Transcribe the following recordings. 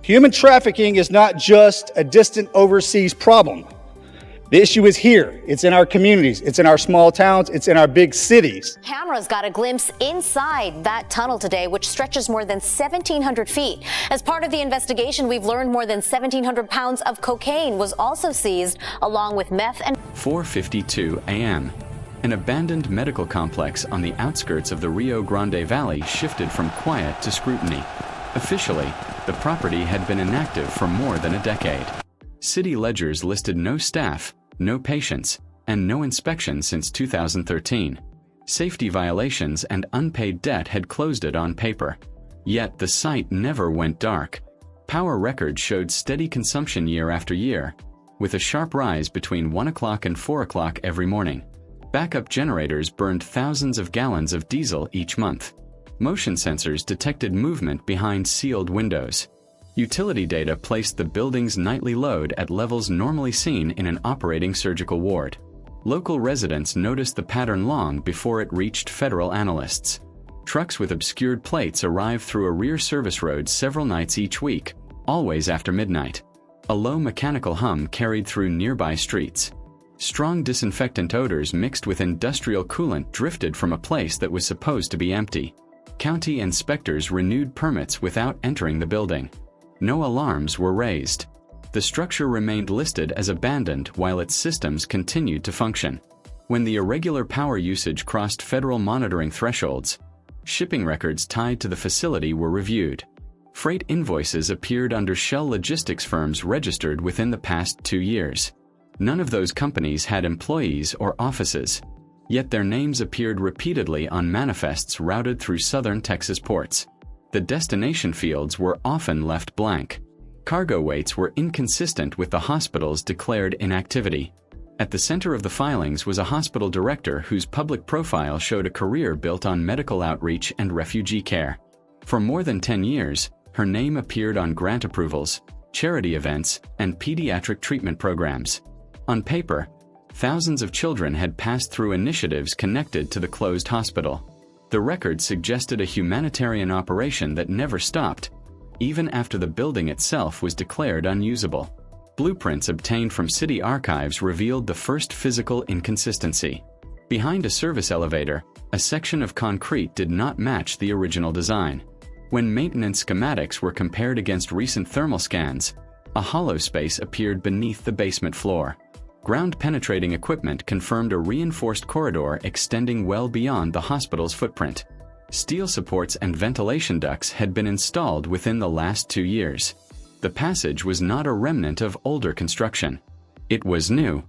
Human trafficking is not just a distant overseas problem. The issue is here. It's in our communities. It's in our small towns. It's in our big cities. Cameras got a glimpse inside that tunnel today, which stretches more than 1,700 feet. As part of the investigation, we've learned more than 1,700 pounds of cocaine was also seized, along with meth and... 4:52 a.m. An abandoned medical complex on the outskirts of the Rio Grande Valley shifted from quiet to scrutiny. Officially, the property had been inactive for more than a decade. City ledgers listed no staff, no patients, and no inspection since 2013. Safety violations and unpaid debt had closed it on paper. Yet the site never went dark. Power records showed steady consumption year after year, with a sharp rise between 1 o'clock and 4 o'clock every morning. Backup generators burned thousands of gallons of diesel each month. Motion sensors detected movement behind sealed windows. Utility data placed the building's nightly load at levels normally seen in an operating surgical ward. Local residents noticed the pattern long before it reached federal analysts. Trucks with obscured plates arrived through a rear service road several nights each week, always after midnight. A low mechanical hum carried through nearby streets. Strong disinfectant odors mixed with industrial coolant drifted from a place that was supposed to be empty. County inspectors renewed permits without entering the building. No alarms were raised. The structure remained listed as abandoned while its systems continued to function. When the irregular power usage crossed federal monitoring thresholds, shipping records tied to the facility were reviewed. Freight invoices appeared under shell logistics firms registered within the past 2 years. None of those companies had employees or offices, yet their names appeared repeatedly on manifests routed through southern Texas ports. The destination fields were often left blank. Cargo weights were inconsistent with the hospital's declared inactivity. At the center of the filings was a hospital director whose public profile showed a career built on medical outreach and refugee care. For more than 10 years, her name appeared on grant approvals, charity events, and pediatric treatment programs. On paper, thousands of children had passed through initiatives connected to the closed hospital. The record suggested a humanitarian operation that never stopped, even after the building itself was declared unusable. Blueprints obtained from city archives revealed the first physical inconsistency. Behind a service elevator, a section of concrete did not match the original design. When maintenance schematics were compared against recent thermal scans, a hollow space appeared beneath the basement floor. Ground-penetrating equipment confirmed a reinforced corridor extending well beyond the hospital's footprint. Steel supports and ventilation ducts had been installed within the last 2 years. The passage was not a remnant of older construction. It was new.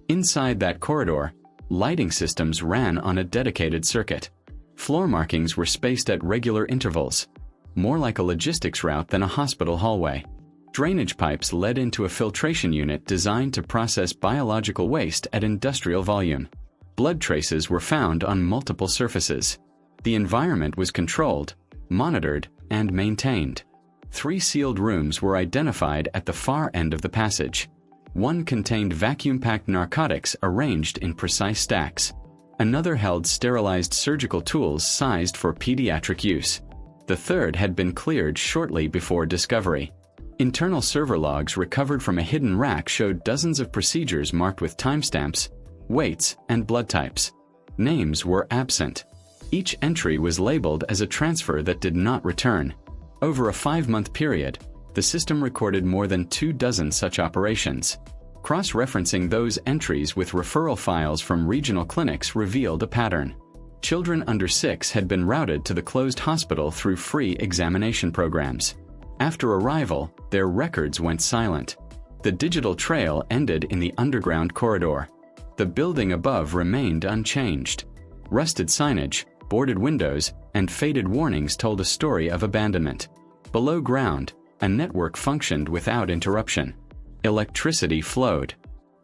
Inside that corridor, lighting systems ran on a dedicated circuit. Floor markings were spaced at regular intervals, more like a logistics route than a hospital hallway. Drainage pipes led into a filtration unit designed to process biological waste at industrial volume. Blood traces were found on multiple surfaces. The environment was controlled, monitored, and maintained. 3 sealed rooms were identified at the far end of the passage. One contained vacuum-packed narcotics arranged in precise stacks. Another held sterilized surgical tools sized for pediatric use. The third had been cleared shortly before discovery. Internal server logs recovered from a hidden rack showed dozens of procedures marked with timestamps, weights, and blood types. Names were absent. Each entry was labeled as a transfer that did not return. Over a 5-month period, the system recorded more than 24 such operations. Cross-referencing those entries with referral files from regional clinics revealed a pattern. Children under 6 had been routed to the closed hospital through free examination programs. After arrival, their records went silent. The digital trail ended in the underground corridor. The building above remained unchanged. Rusted signage, boarded windows, and faded warnings told a story of abandonment. Below ground, a network functioned without interruption. Electricity flowed.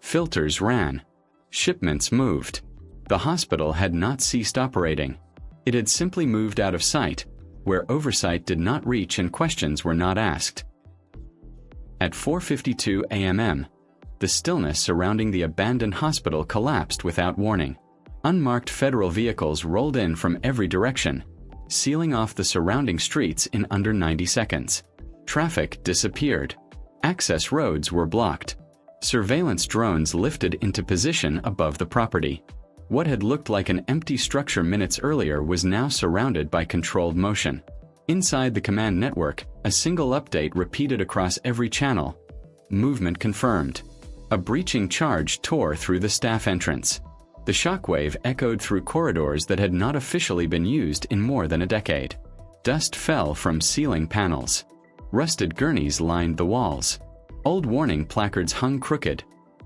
Filters ran. Shipments moved. The hospital had not ceased operating. It had simply moved out of sight, where oversight did not reach and questions were not asked. At 4:52 a.m., the stillness surrounding the abandoned hospital collapsed without warning. Unmarked federal vehicles rolled in from every direction, sealing off the surrounding streets in under 90 seconds. Traffic disappeared. Access roads were blocked. Surveillance drones lifted into position above the property. What had looked like an empty structure minutes earlier was now surrounded by controlled motion. Inside the command network, a single update repeated across every channel. Movement confirmed. A breaching charge tore through the staff entrance. The shockwave echoed through corridors that had not officially been used in more than a decade. Dust fell from ceiling panels. Rusted gurneys lined the walls. Old warning placards hung crooked.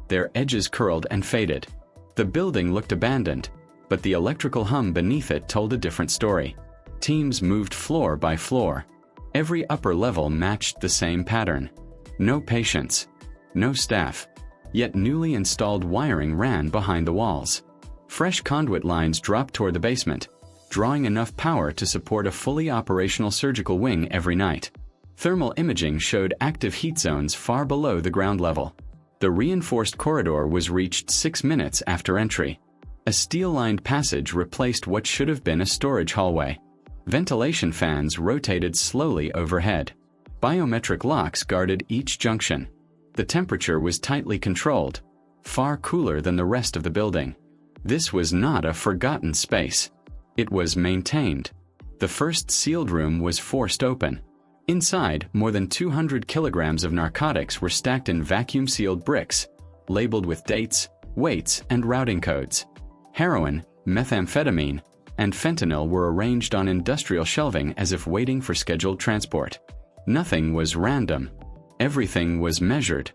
Their edges curled and faded. The building looked abandoned, but the electrical hum beneath it told a different story. Teams moved floor by floor. Every upper level matched the same pattern. No patients. No staff. Yet newly installed wiring ran behind the walls. Fresh conduit lines dropped toward the basement, drawing enough power to support a fully operational surgical wing every night. Thermal imaging showed active heat zones far below the ground level. The reinforced corridor was reached 6 minutes after entry. A steel-lined passage replaced what should have been a storage hallway. Ventilation fans rotated slowly overhead. Biometric locks guarded each junction. The temperature was tightly controlled, far cooler than the rest of the building. This was not a forgotten space. It was maintained. The first sealed room was forced open. Inside, more than 200 kilograms of narcotics were stacked in vacuum-sealed bricks, labeled with dates, weights, and routing codes. Heroin, methamphetamine, and fentanyl were arranged on industrial shelving as if waiting for scheduled transport. Nothing was random. Everything was measured.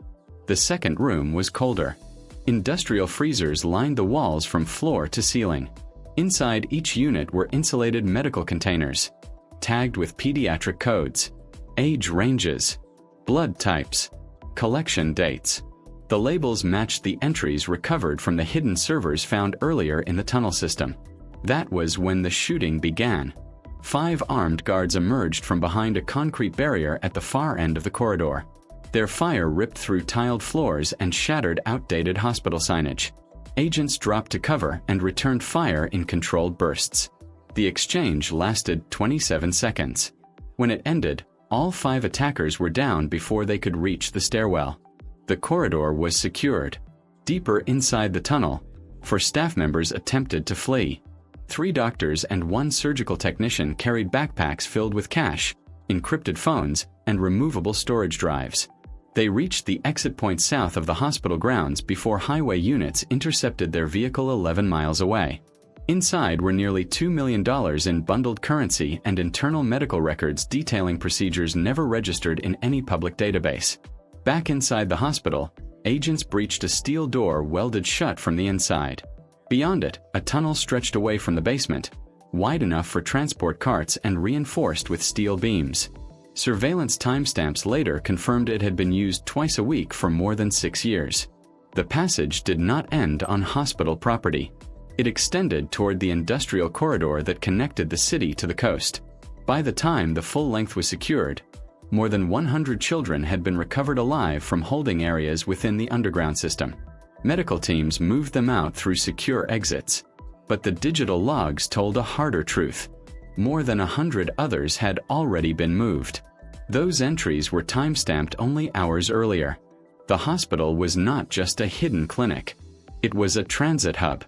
The second room was colder. Industrial freezers lined the walls from floor to ceiling. Inside each unit were insulated medical containers, tagged with pediatric codes, age ranges, blood types, collection dates. The labels matched the entries recovered from the hidden servers found earlier in the tunnel system. That was when the shooting began. 5 armed guards emerged from behind a concrete barrier at the far end of the corridor. Their fire ripped through tiled floors and shattered outdated hospital signage. Agents dropped to cover and returned fire in controlled bursts. The exchange lasted 27 seconds. When it ended, all 5 attackers were down before they could reach the stairwell. The corridor was secured. Deeper inside the tunnel, 4 staff members attempted to flee. 3 doctors and 1 surgical technician carried backpacks filled with cash, encrypted phones, and removable storage drives. They reached the exit point south of the hospital grounds before highway units intercepted their vehicle 11 miles away. Inside were nearly $2 million in bundled currency and internal medical records detailing procedures never registered in any public database. Back inside the hospital, agents breached a steel door welded shut from the inside. Beyond it, a tunnel stretched away from the basement, wide enough for transport carts and reinforced with steel beams. Surveillance timestamps later confirmed it had been used twice a week for more than 6 years. The passage did not end on hospital property. It extended toward the industrial corridor that connected the city to the coast. By the time the full length was secured, more than 100 children had been recovered alive from holding areas within the underground system. Medical teams moved them out through secure exits. But the digital logs told a harder truth. More than 100 others had already been moved. Those entries were timestamped only hours earlier. The hospital was not just a hidden clinic. It was a transit hub.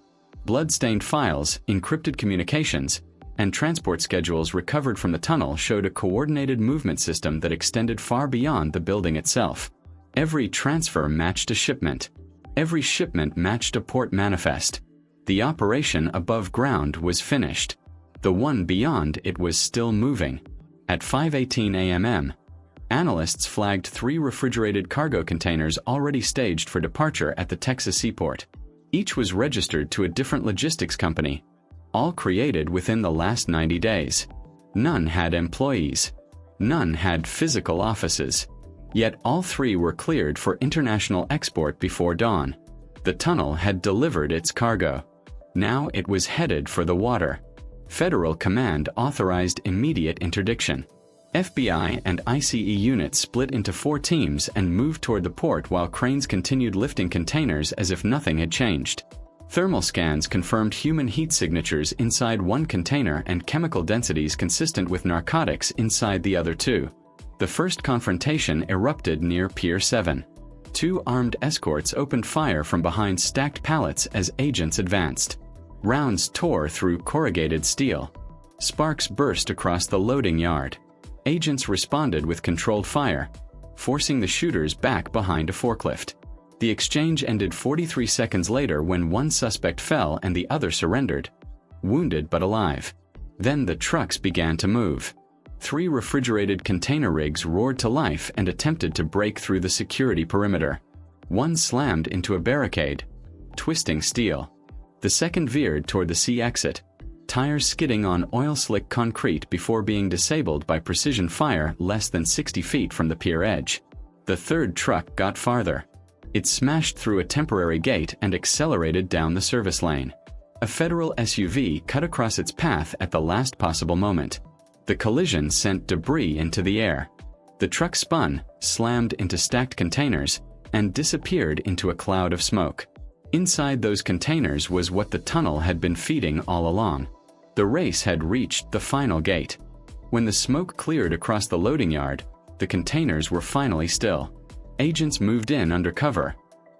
Blood-stained files, encrypted communications, and transport schedules recovered from the tunnel showed a coordinated movement system that extended far beyond the building itself. Every transfer matched a shipment. Every shipment matched a port manifest. The operation above ground was finished. The one beyond it was still moving. At 5:18 a.m., analysts flagged 3 refrigerated cargo containers already staged for departure at the Texas seaport. Each was registered to a different logistics company, all created within the last 90 days. None had employees. None had physical offices. Yet all 3 were cleared for international export before dawn. The tunnel had delivered its cargo. Now it was headed for the water. Federal command authorized immediate interdiction. FBI and ICE units split into 4 teams and moved toward the port while cranes continued lifting containers as if nothing had changed. Thermal scans confirmed human heat signatures inside one container and chemical densities consistent with narcotics inside the other 2. The first confrontation erupted near Pier 7. Two armed escorts opened fire from behind stacked pallets as agents advanced. Rounds tore through corrugated steel. Sparks burst across the loading yard. Agents responded with controlled fire, forcing the shooters back behind a forklift. The exchange ended 43 seconds later when one suspect fell and the other surrendered, wounded but alive. Then the trucks began to move. 3 refrigerated container rigs roared to life and attempted to break through the security perimeter. One slammed into a barricade, twisting steel. The second veered toward the sea exit, tires skidding on oil-slick concrete before being disabled by precision fire less than 60 feet from the pier edge. The third truck got farther. It smashed through a temporary gate and accelerated down the service lane. A federal SUV cut across its path at the last possible moment. The collision sent debris into the air. The truck spun, slammed into stacked containers, and disappeared into a cloud of smoke. Inside those containers was what the tunnel had been feeding all along. The race had reached the final gate. When the smoke cleared across the loading yard, the containers were finally still. Agents moved in under cover,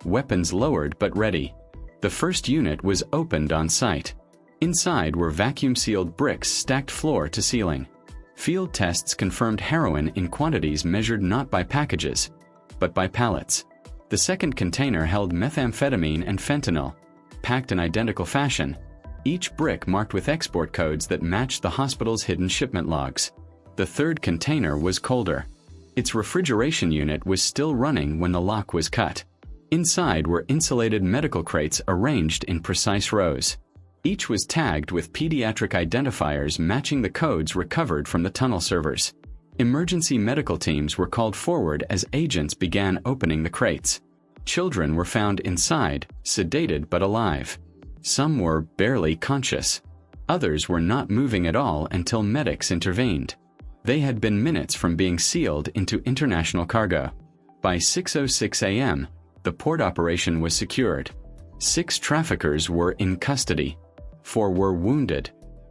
weapons lowered but ready. The first unit was opened on site. Inside were vacuum-sealed bricks stacked floor to ceiling. Field tests confirmed heroin in quantities measured not by packages, but by pallets. The second container held methamphetamine and fentanyl, packed in identical fashion, each brick marked with export codes that matched the hospital's hidden shipment logs. The third container was colder. Its refrigeration unit was still running when the lock was cut. Inside were insulated medical crates arranged in precise rows. Each was tagged with pediatric identifiers matching the codes recovered from the tunnel servers. Emergency medical teams were called forward as agents began opening the crates. Children were found inside, sedated but alive. Some were barely conscious. Others were not moving at all until medics intervened. They had been minutes from being sealed into international cargo. By 6:06 a.m., the port operation was secured. 6 traffickers were in custody. 4 were wounded.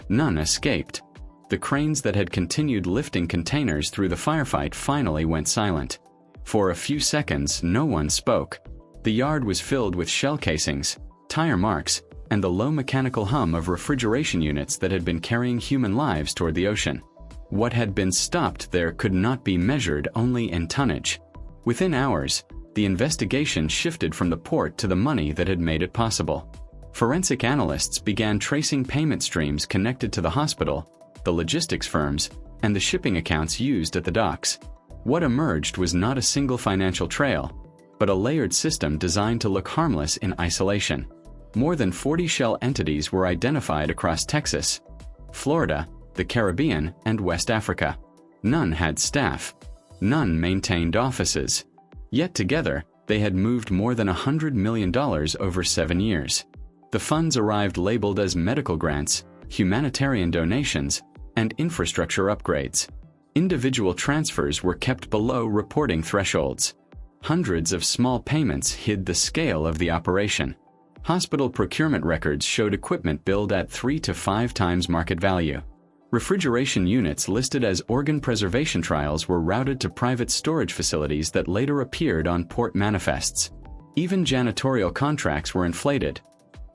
None escaped. The cranes that had continued lifting containers through the firefight finally went silent. For a few seconds, no one spoke. The yard was filled with shell casings, tire marks, and the low mechanical hum of refrigeration units that had been carrying human lives toward the ocean. What had been stopped there could not be measured only in tonnage. Within hours, the investigation shifted from the port to the money that had made it possible. Forensic analysts began tracing payment streams connected to the hospital, the logistics firms, and the shipping accounts used at the docks. What emerged was not a single financial trail, but a layered system designed to look harmless in isolation. More than 40 shell entities were identified across Texas, Florida, the Caribbean, and West Africa. None had staff. None maintained offices. Yet together, they had moved more than $100 million over 7 years. The funds arrived labeled as medical grants, humanitarian donations, and infrastructure upgrades. Individual transfers were kept below reporting thresholds. Hundreds of small payments hid the scale of the operation. Hospital procurement records showed equipment billed at 3 to 5 times market value. Refrigeration units listed as organ preservation trials were routed to private storage facilities that later appeared on port manifests. Even janitorial contracts were inflated.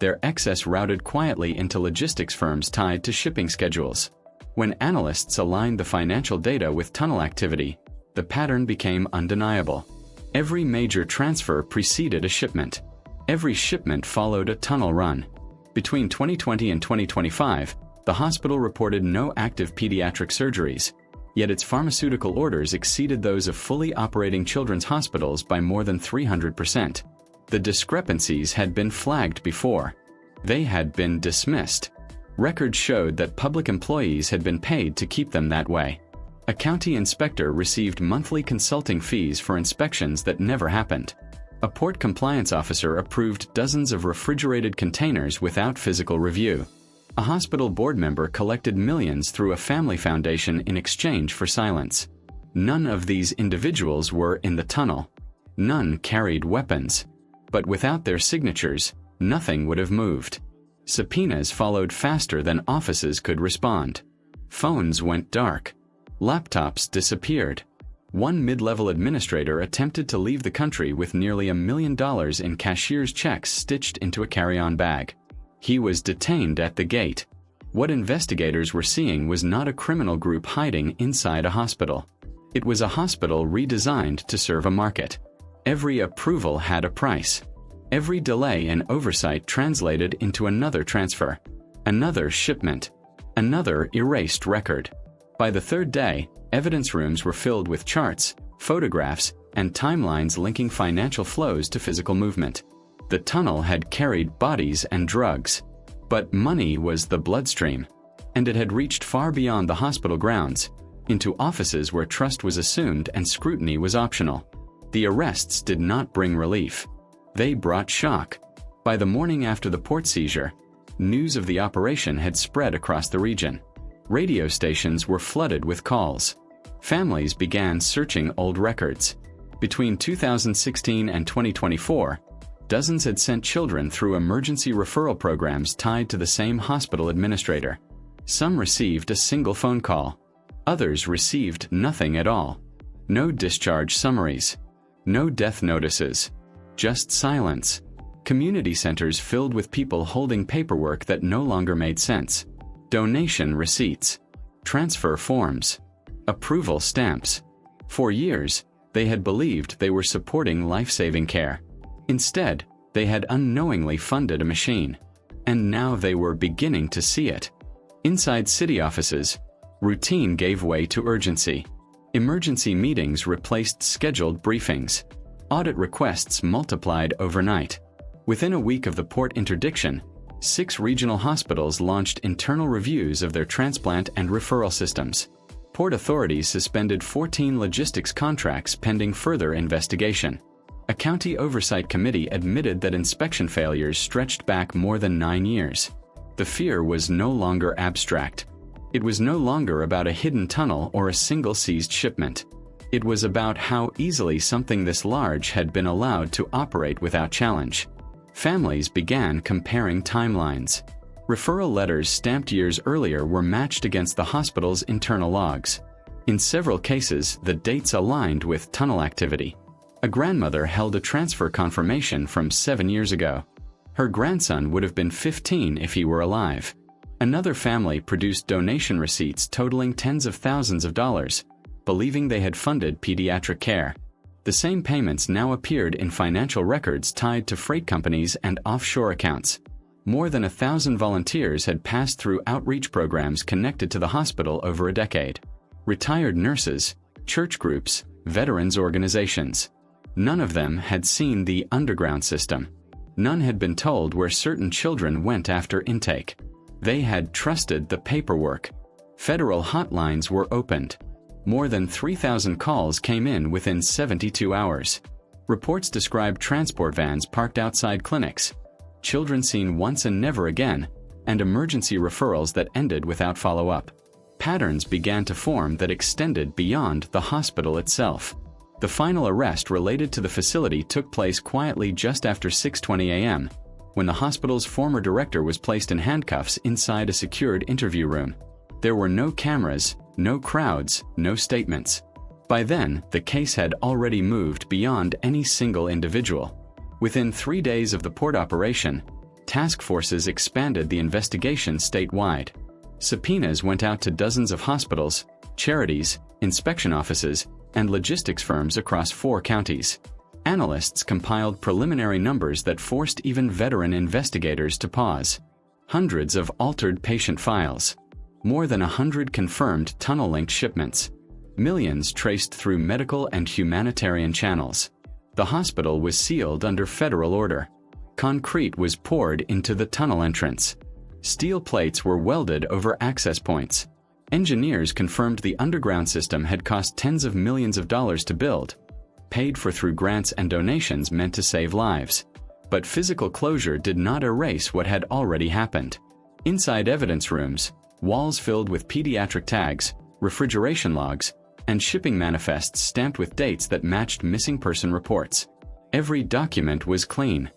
Their excess routed quietly into logistics firms tied to shipping schedules. When analysts aligned the financial data with tunnel activity, the pattern became undeniable. Every major transfer preceded a shipment. Every shipment followed a tunnel run. Between 2020 and 2025, the hospital reported no active pediatric surgeries, yet its pharmaceutical orders exceeded those of fully operating children's hospitals by more than 300%. The discrepancies had been flagged before. They had been dismissed. Records showed that public employees had been paid to keep them that way. A county inspector received monthly consulting fees for inspections that never happened. A port compliance officer approved dozens of refrigerated containers without physical review. A hospital board member collected millions through a family foundation in exchange for silence. None of these individuals were in the tunnel. None carried weapons. But without their signatures, nothing would have moved. Subpoenas followed faster than offices could respond. Phones went dark. Laptops disappeared. One mid-level administrator attempted to leave the country with nearly $1 million in cashier's checks stitched into a carry-on bag. He was detained at the gate. What investigators were seeing was not a criminal group hiding inside a hospital. It was a hospital redesigned to serve a market. Every approval had a price. Every delay and oversight translated into another transfer, another shipment, another erased record. By the third day, evidence rooms were filled with charts, photographs, and timelines linking financial flows to physical movement. The tunnel had carried bodies and drugs, but money was the bloodstream, and it had reached far beyond the hospital grounds, into offices where trust was assumed and scrutiny was optional. The arrests did not bring relief. They brought shock. By the morning after the port seizure, news of the operation had spread across the region. Radio stations were flooded with calls. Families began searching old records. Between 2016 and 2024, dozens had sent children through emergency referral programs tied to the same hospital administrator. Some received a single phone call. Others received nothing at all. No discharge summaries. No death notices. Just silence. Community centers filled with people holding paperwork that no longer made sense. Donation receipts. Transfer forms. Approval stamps. For years, they had believed they were supporting life-saving care. Instead, they had unknowingly funded a machine. And now they were beginning to see it. Inside city offices, routine gave way to urgency. Emergency meetings replaced scheduled briefings. Audit requests multiplied overnight. Within a week of the port interdiction, 6 regional hospitals launched internal reviews of their transplant and referral systems. Port authorities suspended 14 logistics contracts pending further investigation. A county oversight committee admitted that inspection failures stretched back more than 9 years. The fear was no longer abstract. It was no longer about a hidden tunnel or a single seized shipment. It was about how easily something this large had been allowed to operate without challenge. Families began comparing timelines. Referral letters stamped years earlier were matched against the hospital's internal logs. In several cases, the dates aligned with tunnel activity. A grandmother held a transfer confirmation from 7 years ago. Her grandson would have been 15 if he were alive. Another family produced donation receipts totaling tens of thousands of dollars, believing they had funded pediatric care. The same payments now appeared in financial records tied to freight companies and offshore accounts. More than 1,000 volunteers had passed through outreach programs connected to the hospital over a decade. Retired nurses, church groups, veterans organizations. None of them had seen the underground system. None had been told where certain children went after intake. They had trusted the paperwork. Federal hotlines were opened. More than 3,000 calls came in within 72 hours. Reports described transport vans parked outside clinics, children seen once and never again, and emergency referrals that ended without follow-up. Patterns began to form that extended beyond the hospital itself. The final arrest related to the facility took place quietly just after 6:20 a.m., when the hospital's former director was placed in handcuffs inside a secured interview room. There were no cameras, no crowds, no statements. By then, the case had already moved beyond any single individual. Within 3 days of the port operation, task forces expanded the investigation statewide. Subpoenas went out to dozens of hospitals, charities, inspection offices, and logistics firms across 4 counties. Analysts compiled preliminary numbers that forced even veteran investigators to pause. Hundreds of altered patient files. More than 100 confirmed tunnel-linked shipments. Millions traced through medical and humanitarian channels. The hospital was sealed under federal order. Concrete was poured into the tunnel entrance. Steel plates were welded over access points. Engineers confirmed the underground system had cost tens of millions of dollars to build, paid for through grants and donations meant to save lives. But physical closure did not erase what had already happened. Inside evidence rooms, walls filled with pediatric tags, refrigeration logs, and shipping manifests stamped with dates that matched missing person reports. Every document was clean.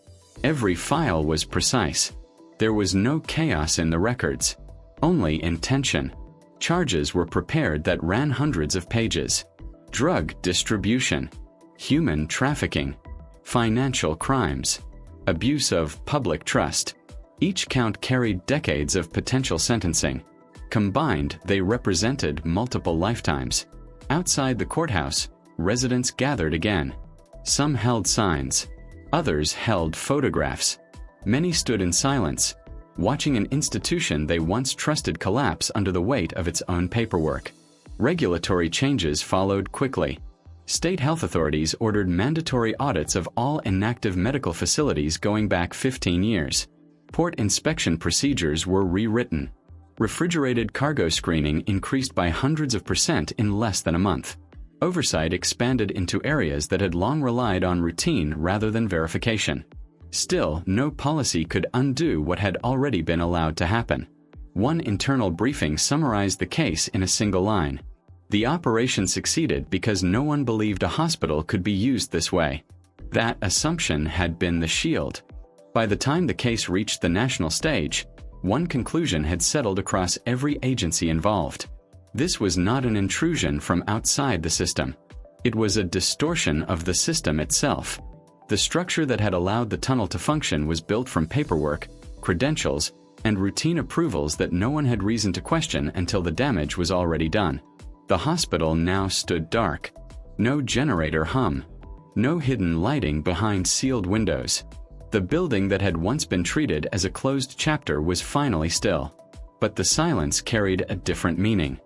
Every file was precise. There was no chaos in the records, only intention. Charges were prepared that ran hundreds of pages. drug distribution, human trafficking, financial crimes, abuse of public trust. Each count carried decades of potential sentencing. Combined, they represented multiple lifetimes. Outside the courthouse, residents gathered again. Some held signs. Others held photographs. Many stood in silence, watching an institution they once trusted collapse under the weight of its own paperwork. Regulatory changes followed quickly. State health authorities ordered mandatory audits of all inactive medical facilities going back 15 years. Port inspection procedures were rewritten. Refrigerated cargo screening increased by hundreds of % in less than a month. Oversight expanded into areas that had long relied on routine rather than verification. Still, no policy could undo what had already been allowed to happen. One internal briefing summarized the case in a single line. The operation succeeded because no one believed a hospital could be used this way. That assumption had been the shield. By the time the case reached the national stage, one conclusion had settled across every agency involved. This was not an intrusion from outside the system. It was a distortion of the system itself. The structure that had allowed the tunnel to function was built from paperwork, credentials, and routine approvals that no one had reason to question until the damage was already done. The hospital now stood dark. No generator hum. No hidden lighting behind sealed windows. The building that had once been treated as a closed chapter was finally still. But the silence carried a different meaning.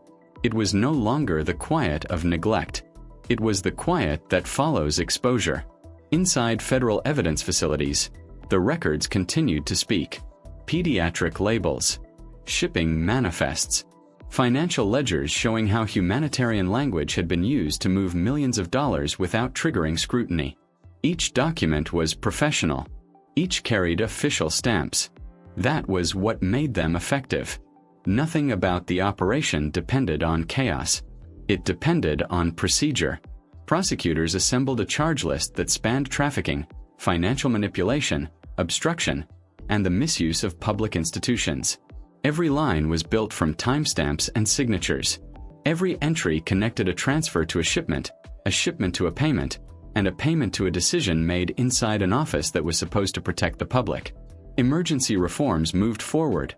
It was no longer the quiet of neglect. It was the quiet that follows exposure. Inside federal evidence facilities, the records continued to speak. Pediatric labels, shipping manifests, financial ledgers showing how humanitarian language had been used to move millions of dollars without triggering scrutiny. Each document was professional. Each carried official stamps. That was what made them effective. Nothing about the operation depended on chaos. It depended on procedure. Prosecutors assembled a charge list that spanned trafficking, financial manipulation, obstruction, and the misuse of public institutions. Every line was built from timestamps and signatures. Every entry connected a transfer to a shipment to a payment, and a payment to a decision made inside an office that was supposed to protect the public. Emergency reforms moved forward,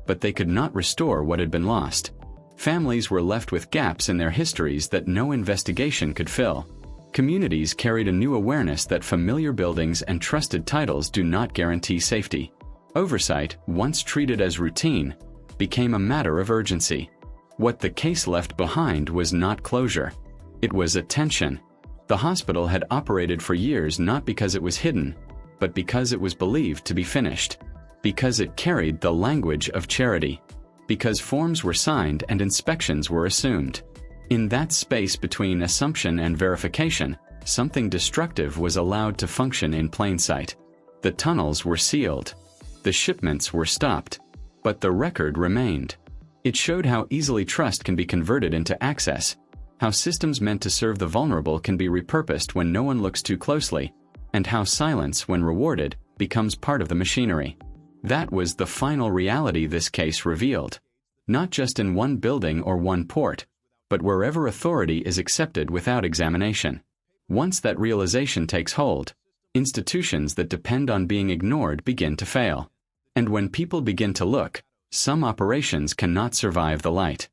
but they could not restore what had been lost. Families were left with gaps in their histories that no investigation could fill. Communities carried a new awareness that familiar buildings and trusted titles do not guarantee safety. Oversight, once treated as routine, became a matter of urgency. What the case left behind was not closure. It was attention. The hospital had operated for years not because it was hidden, but because it was believed to be finished. Because it carried the language of charity. Because forms were signed and inspections were assumed. In that space between assumption and verification, something destructive was allowed to function in plain sight. The tunnels were sealed. The shipments were stopped. But the record remained. It showed how easily trust can be converted into access, how systems meant to serve the vulnerable can be repurposed when no one looks too closely, and how silence, when rewarded, becomes part of the machinery. That was the final reality this case revealed. Not just in one building or one port, but wherever authority is accepted without examination. Once that realization takes hold, institutions that depend on being ignored begin to fail. And when people begin to look, some operations cannot survive the light.